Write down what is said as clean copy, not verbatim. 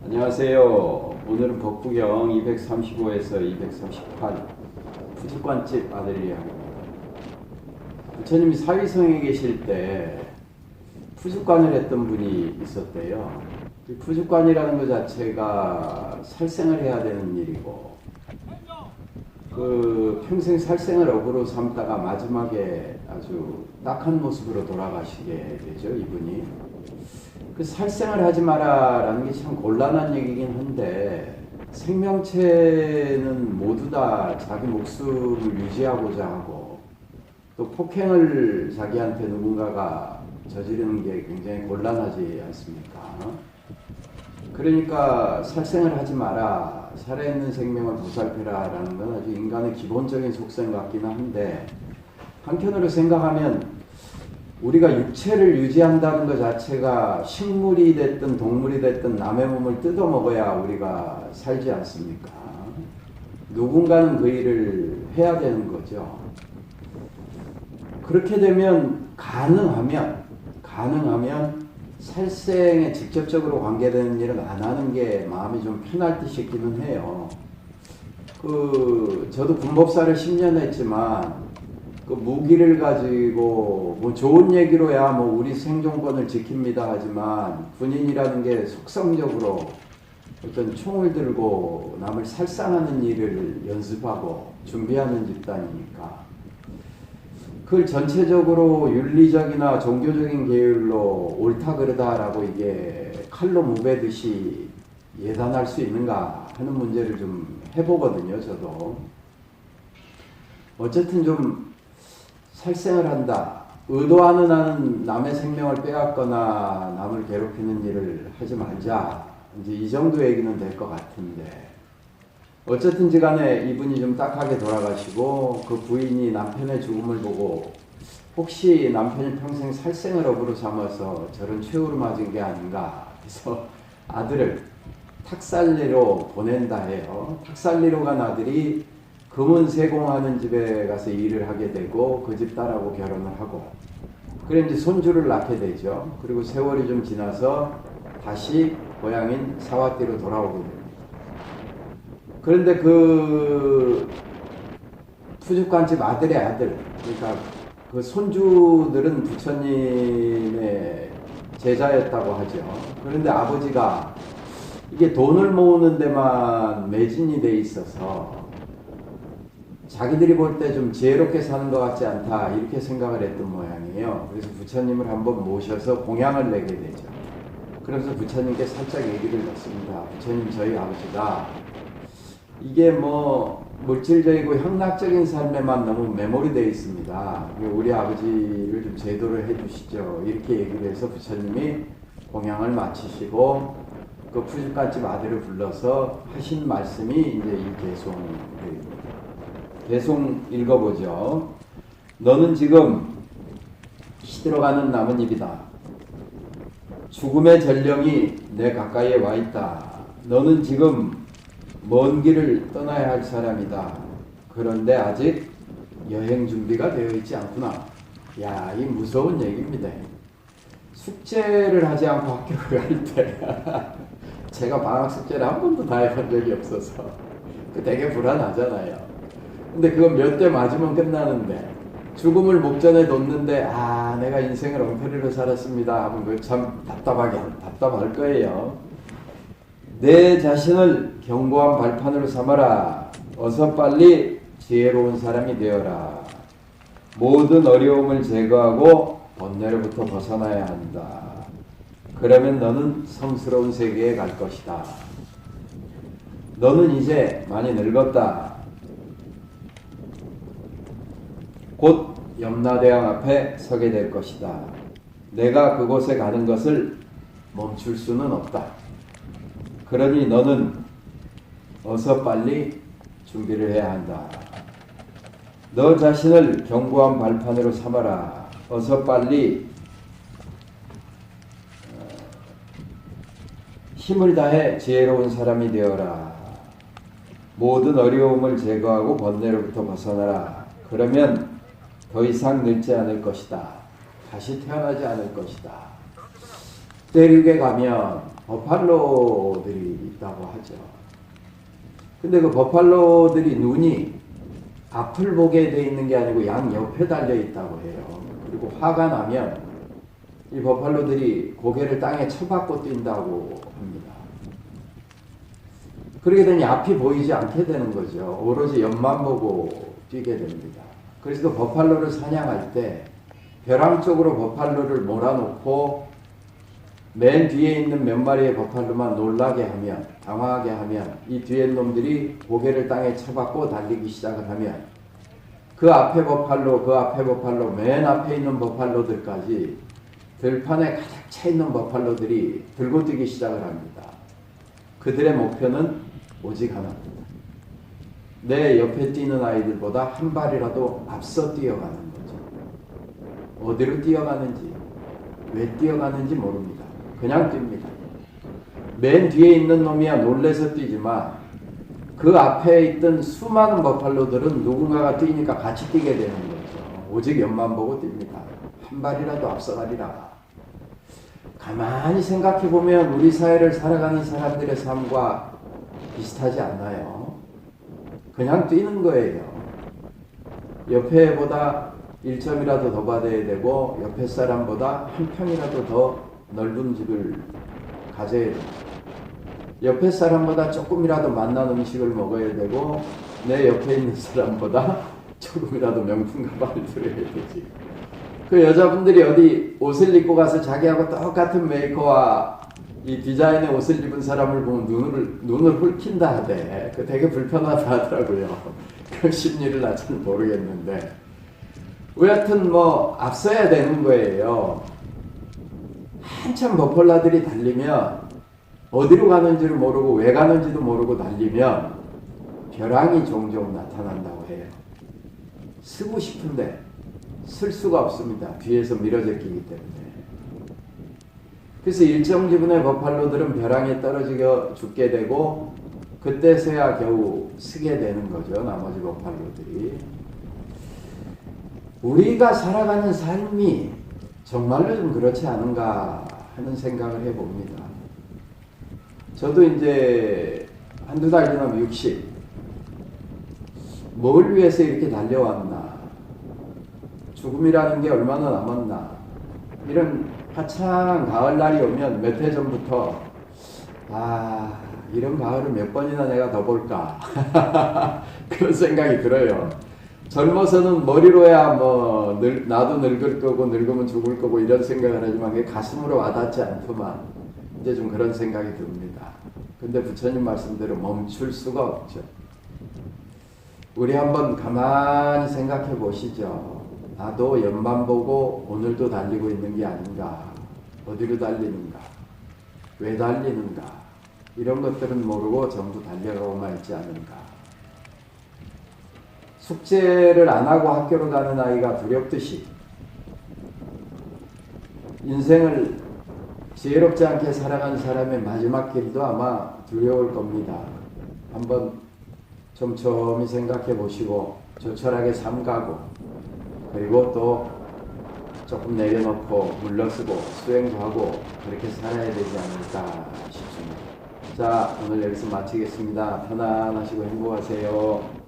안녕하세요. 오늘은 법구경 235에서 238 푸주관집 아들 이야기입니다. 부처님이 사위성에 계실 때 푸주관을 했던 분이 있었대요. 푸주관이라는 것 자체가 살생을 해야 되는 일이고, 평생 살생을 업으로 삼다가 마지막에 아주 딱한 모습으로 돌아가시게 되죠, 이분이. 살생을 하지 마라라는 게 참 곤란한 얘기긴 한데, 생명체는 모두 다 자기 목숨을 유지하고자 하고, 또 폭행을 자기한테 누군가가 저지르는 게 굉장히 곤란하지 않습니까? 그러니까 살생을 하지 마라, 살아있는 생명을 보살펴라 라는 건 아주 인간의 기본적인 속성 같기는 한데, 한편으로 생각하면 우리가 육체를 유지한다는 것 자체가 식물이 됐든 동물이 됐든 남의 몸을 뜯어 먹어야 우리가 살지 않습니까? 누군가는 그 일을 해야 되는 거죠. 그렇게 되면 가능하면 살생에 직접적으로 관계되는 일은 안 하는 게 마음이 좀 편할 듯 싶기는 해요. 저도 군법사를 10년 했지만 그 무기를 가지고 뭐 좋은 얘기로야 뭐 우리 생존권을 지킵니다 하지만, 군인이라는 게 속성적으로 어떤 총을 들고 남을 살상하는 일을 연습하고 준비하는 집단이니까, 그걸 전체적으로 윤리적이나 종교적인 계율로 옳다 그르다라고 이게 칼로 무베듯이 예단할 수 있는가 하는 문제를 좀 해보거든요, 저도. 어쨌든 좀 살생을 한다, 의도하는 한은 남의 생명을 빼앗거나 남을 괴롭히는 일을 하지 말자, 이제 이 정도 얘기는 될 것 같은데, 어쨌든지 간에 이분이 좀 딱하게 돌아가시고, 그 부인이 남편의 죽음을 보고 혹시 남편이 평생 살생을 업으로 삼아서 저런 최후를 맞은 게 아닌가 해서 아들을 탁살리로 보낸다 해요. 탁살리로 간 아들이 금은 세공하는 집에 가서 일을 하게 되고, 그 집 딸하고 결혼을 하고, 그래 이제 손주를 낳게 되죠. 그리고 세월이 좀 지나서 다시 고향인 사와띠로 돌아오게 됩니다. 그런데 그 푸주관집 아들의 아들, 그러니까 그 손주들은 부처님의 제자였다고 하죠. 그런데 아버지가 이게 돈을 모으는 데만 매진이 돼 있어서 자기들이 볼 때 좀 지혜롭게 사는 것 같지 않다, 이렇게 생각을 했던 모양이에요. 그래서 부처님을 한번 모셔서 공양을 내게 되죠. 그래서 부처님께 살짝 얘기를 넣습니다. 부처님, 저희 아버지가 이게 뭐 물질적이고 향락적인 삶에만 너무 매몰이 되어 있습니다. 우리 아버지를 좀 제도를 해주시죠, 이렇게 얘기를 해서 부처님이 공양을 마치시고 그 푸주관집 아들을 불러서 하신 말씀이 이제 이 개송입니다. 개송 읽어보죠. 너는 지금 시들어가는 나뭇잎이다. 죽음의 전령이 내 가까이에 와 있다. 너는 지금 먼 길을 떠나야 할 사람이다. 그런데 아직 여행 준비가 되어 있지 않구나. 야, 이 무서운 얘기입니다. 숙제를 하지 않고 학교를 갈 때 제가 방학 숙제를 한 번도 다 해본 적이 없어서 되게 불안하잖아요. 근데 그건 몇 대 맞으면 끝나는데, 죽음을 목전에 놓는데 내가 인생을 엉터리로 살았습니다 하면 그 참 답답할 거예요. 내 자신을 견고한 발판으로 삼아라. 어서 빨리 지혜로운 사람이 되어라. 모든 어려움을 제거하고 번뇌로부터 벗어나야 한다. 그러면 너는 성스러운 세계에 갈 것이다. 너는 이제 많이 늙었다. 곧 염라대왕 앞에 서게 될 것이다. 내가 그곳에 가는 것을 멈출 수는 없다. 그러니 너는 어서 빨리 준비를 해야 한다. 너 자신을 견고한 발판으로 삼아라. 어서 빨리 힘을 다해 지혜로운 사람이 되어라. 모든 어려움을 제거하고 번뇌로부터 벗어나라. 그러면 더 이상 늙지 않을 것이다. 다시 태어나지 않을 것이다. 때리게 가면 버팔로들이 있다고 하죠. 근데 그 버팔로들이 눈이 앞을 보게 돼 있는 게 아니고 양 옆에 달려 있다고 해요. 그리고 화가 나면 이 버팔로들이 고개를 땅에 쳐박고 뛴다고 합니다. 그러게 되니 앞이 보이지 않게 되는 거죠. 오로지 옆만 보고 뛰게 됩니다. 그래서 버팔로를 사냥할 때 벼랑 쪽으로 버팔로를 몰아놓고 맨 뒤에 있는 몇 마리의 버팔로만 놀라게 하면, 당황하게 하면 이 뒤에 놈들이 고개를 땅에 쳐박고 달리기 시작을 하면 그 앞에 버팔로, 맨 앞에 있는 버팔로들까지 들판에 가득 차 있는 버팔로들이 들고 뛰기 시작을 합니다. 그들의 목표는 오직 하나입니다. 내 옆에 뛰는 아이들보다 한 발이라도 앞서 뛰어가는 거죠. 어디로 뛰어가는지, 왜 뛰어가는지 모릅니다. 그냥 뜁니다. 맨 뒤에 있는 놈이야 놀래서 뛰지만 그 앞에 있던 수많은 버팔로들은 누군가가 뛰니까 같이 뛰게 되는 거죠. 오직 옆만 보고 뜁니다. 한 발이라도 앞서가리라. 가만히 생각해 보면 우리 사회를 살아가는 사람들의 삶과 비슷하지 않나요? 그냥 뛰는 거예요. 옆에 보다 1점이라도 더 받아야 되고 옆에 사람보다 한 평이라도 더 넓은 집을 가져야 되고 옆에 사람보다 조금이라도 맛난 음식을 먹어야 되고 내 옆에 있는 사람보다 조금이라도 명품 가방을 들어야 되지. 그 여자분들이 어디 옷을 입고 가서 자기하고 똑같은 메이커와 이 디자인의 옷을 입은 사람을 보면 눈을 훑힌다 하대. 그 되게 불편하다 하더라고요. 그 심리를 나 잘 모르겠는데. 여하튼 뭐 앞서야 되는 거예요. 한참 버팔라들이 달리면 어디로 가는지를 모르고 왜 가는지도 모르고 달리면 벼랑이 종종 나타난다고 해요. 쓰고 싶은데 쓸 수가 없습니다. 뒤에서 밀어제끼기 때문에. 그래서 일정 지분의 버팔로들은 벼랑에 떨어지게 죽게 되고 그때서야 겨우 쓰게 되는 거죠. 나머지 버팔로들이. 우리가 살아가는 삶이 정말로 좀 그렇지 않은가 하는 생각을 해봅니다. 저도 이제 한두 달 지나면 60. 뭘 위해서 이렇게 달려왔나. 죽음이라는 게 얼마나 남았나. 이런 화창한 가을날이 오면 몇 해 전부터 이런 가을을 몇 번이나 내가 더 볼까. 그런 생각이 들어요. 젊어서는 머리로야 나도 늙을 거고 늙으면 죽을 거고 이런 생각을 하지만 그게 가슴으로 와닿지 않더만 이제 좀 그런 생각이 듭니다. 근데 부처님 말씀대로 멈출 수가 없죠. 우리 한번 가만히 생각해 보시죠. 나도 옆만 보고 오늘도 달리고 있는 게 아닌가. 어디로 달리는가. 왜 달리는가. 이런 것들은 모르고 전부 달려가고만 있지 않은가. 숙제를 안 하고 학교로 가는 아이가 두렵듯이 인생을 지혜롭지 않게 살아간 사람의 마지막 길도 아마 두려울 겁니다. 한번 촘촘히 생각해 보시고 조촐하게 삼가고 그리고 또 조금 내려놓고 물러서고 수행도 하고 그렇게 살아야 되지 않을까 싶습니다. 자, 오늘 여기서 마치겠습니다. 편안하시고 행복하세요.